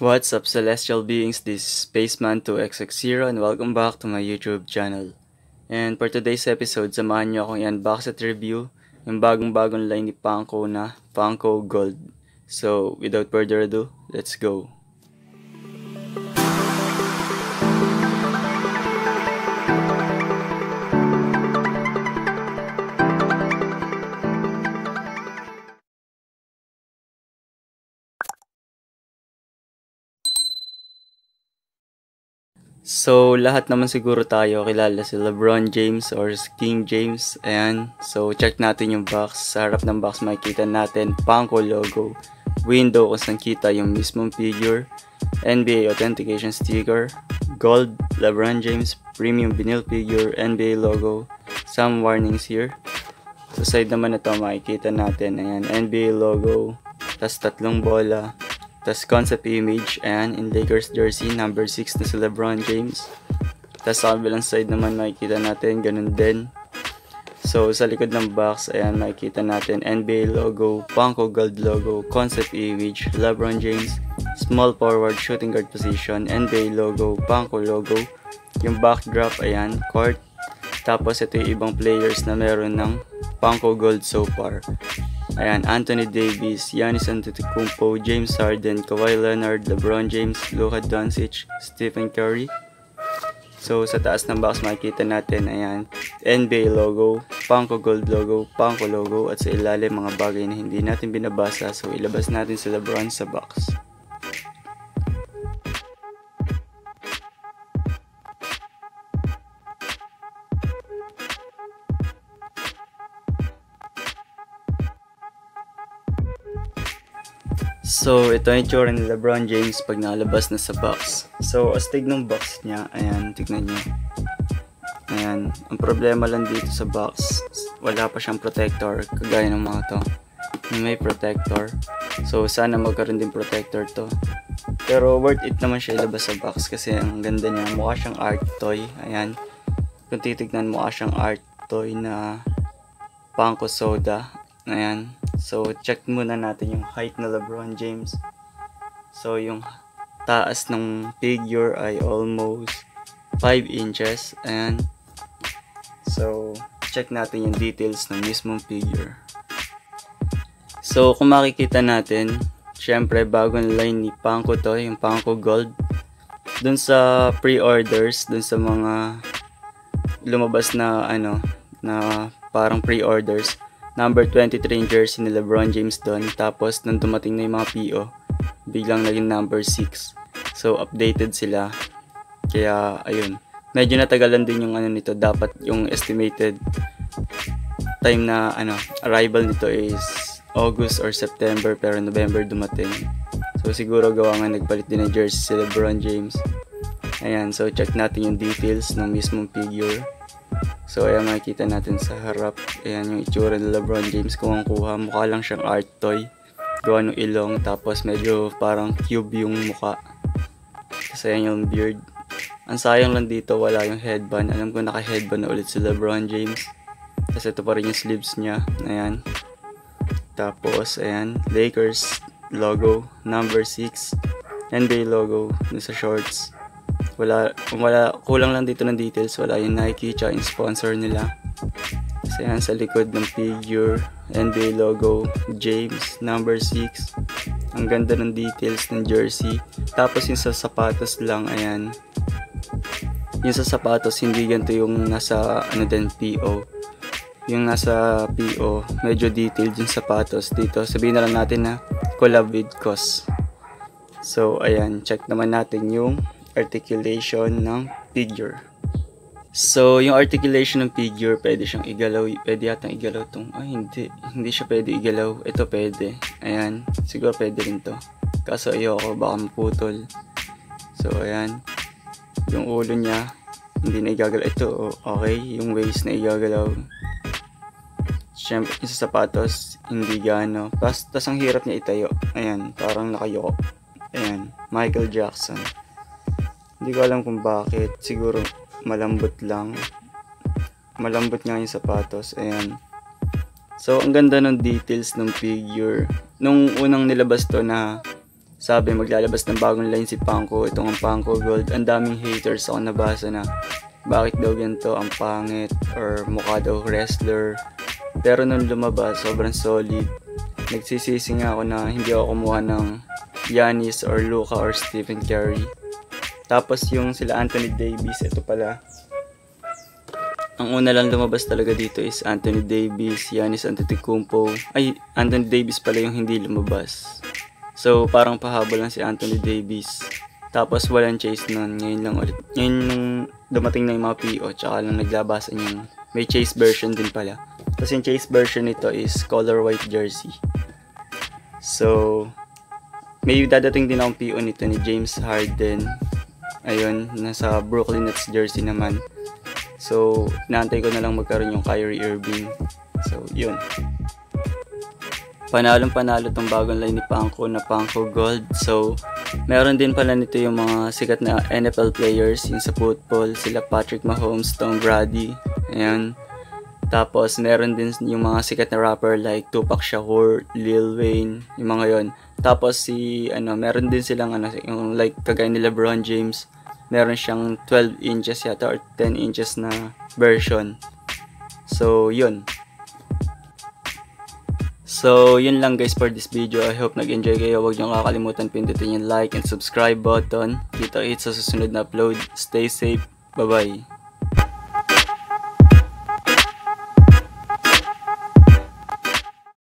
What's up, celestial beings? This is Spaceman2XX0 and welcome back to my YouTube channel. And for today's episode, samahan nyo akong i-unbox at review yung bagong-bagong line ni Panko na Panko Gold. So, without further ado, let's go! So, lahat naman siguro tayo kilala si LeBron James or King James. Ayan. So, check natin yung box. Sa harap ng box makikita natin Panko logo. Window kung saan kita yung mismong figure. NBA authentication sticker. Gold, LeBron James, premium vinyl figure, NBA logo. Some warnings here. Sa side naman ito makikita natin. Ayan, NBA logo. Tas tatlong bola. Tas concept image, ayan, in Lakers jersey, number 6 na si LeBron James. Tas sa kabilang side naman makikita natin, ganun din. So sa likod ng box, ayan, makikita natin NBA logo, Panko Gold logo, concept image, LeBron James, small forward shooting guard position, NBA logo, Panko logo. Yung backdrop, ayan, court. Tapos ito yung ibang players na meron ng Panko Gold so far. Ayan, Anthony Davis, Giannis Antetokounmpo, James Harden, Kawhi Leonard, LeBron James, Luka Doncic, Stephen Curry. So, sa taas ng box makikita natin, ayan, NBA logo, Panko Gold logo, Panko logo, at sa ilalim mga bagay na hindi natin binabasa. So, ilabas natin si LeBron sa box. So, ito yung itsura ni LeBron James pag nalabas na sa box. So, astig ng box niya, ayan, tignan nyo. Ayan, ang problema lang dito sa box, wala pa siyang protector, kagaya ng mga to. May protector. So, sana magkaroon din protector to. Pero worth it naman siya ilabas sa box kasi ang ganda niya. Mukha siyang art toy, ayan. Kung titignan, mukha siyang art toy na Panko soda. Ayan. So, check muna natin yung height na LeBron James. So, yung taas ng figure ay almost 5 inches. Ayan. So, check natin yung details ng mismong figure. So, kung makikita natin, syempre, bagong line ni Panko to, yung Panko Gold. Dun sa pre-orders, dun sa mga lumabas na, na parang pre-orders, number 23 yung jersey ni LeBron James doon. Tapos, nung dumating na yung mga PO, biglang naging number 6. So, updated sila. Kaya, ayun. Medyo natagalan din yung nito. Dapat yung estimated time na arrival nito is August or September. Pero November dumating. So, siguro gawa nga nagpalit din ng jersey si LeBron James. Ayan. So, check natin yung details ng mismong figure. So, ayan, makikita natin sa harap. Ayan yung itsura ni LeBron James. Kung ang kuha, mukha lang siyang art toy. Gawa ng ilong. Tapos, medyo parang cube yung mukha. Kasi ayan yung beard. Ang sayang lang dito, wala yung headband. Alam ko naka-headband na ulit si LeBron James. Kasi ito pa rin yung sleeves niya. Ayan. Tapos, ayan. Lakers logo. Number 6. NBA logo. Dun sa shorts. Kulang lang dito ng details. Wala yung Nike tsaka yung sponsor nila. Kasi yan sa likod ng figure, NBA logo, James, number 6. Ang ganda ng details ng jersey. Tapos yung sa sapatos lang, ayan. Yung sa sapatos, hindi ganito yung nasa PO. Yung nasa PO, medyo detailed yung sapatos dito. Sabihin na lang natin na collab with COS. So, ayan, check naman natin yung articulation ng figure. So, yung articulation ng figure, pwede siyang igalaw. Pwede yatang igalaw tong, hindi siya pwede igalaw. Ito pwede. Ayan, siguro pwede rin to. Kaso ayoko, baka maputol. So, ayan. Yung ulo niya, hindi na igagalaw. Ito, okay. Yung waist na igagalaw. Siyempre, yung sa sapatos, hindi gano. Tas ang hirap niya itayo. Ayan, parang nakayoko. Ayan, Michael Jackson. Hindi ko alam kung bakit. Siguro malambot lang. Malambot nga yung sapatos. Ayan. So, ang ganda ng details ng figure. Nung unang nilabas to na sabi maglalabas ng bagong line si Pangko, itong ang Pangko Gold. Ang daming haters ako nabasa na bakit daw ganito, ang pangit, or mukha daw wrestler. Pero nung lumabas, sobrang solid. Nagsisisi nga ako na hindi ako kumuha ng Giannis or Luka or Stephen Curry. Tapos yung sila Anthony Davis, ito pala. Ang una lang lumabas talaga dito is Anthony Davis, Giannis Antetokounmpo. Ay, Anthony Davis pala yung hindi lumabas. So, parang pahabol lang si Anthony Davis. Tapos, walang chase nun. Ngayon lang ulit. Ngayon nung dumating na yung mga PO, tsaka lang naglabasan yung may chase version din pala. Tapos yung chase version nito is color white jersey. So, may dadating din akong PO nito ni James Harden. Ayun, nasa Brooklyn Nets jersey naman. So, naantay ko na lang magkaroon yung Kyrie Irving. So, yun. Panalong-panalo tong bagong line ni Pangko na Pangko Gold. So, meron din pala nito yung mga sikat na NFL players, yung sa football, sila Patrick Mahomes, Tom Brady. Ayan. Tapos, meron din yung mga sikat na rapper like Tupac Shakur, Lil Wayne, yung mga yon. Tapos, meron din silang, yung like kagaya ni LeBron James. Meron siyang 12 inches yata or 10 inches na version. So, yun. So, yun lang guys for this video. I hope nag-enjoy kayo. Huwag nyo kakalimutan pindutin yung like and subscribe button. Kita-kits sa susunod na upload. Stay safe. Bye-bye.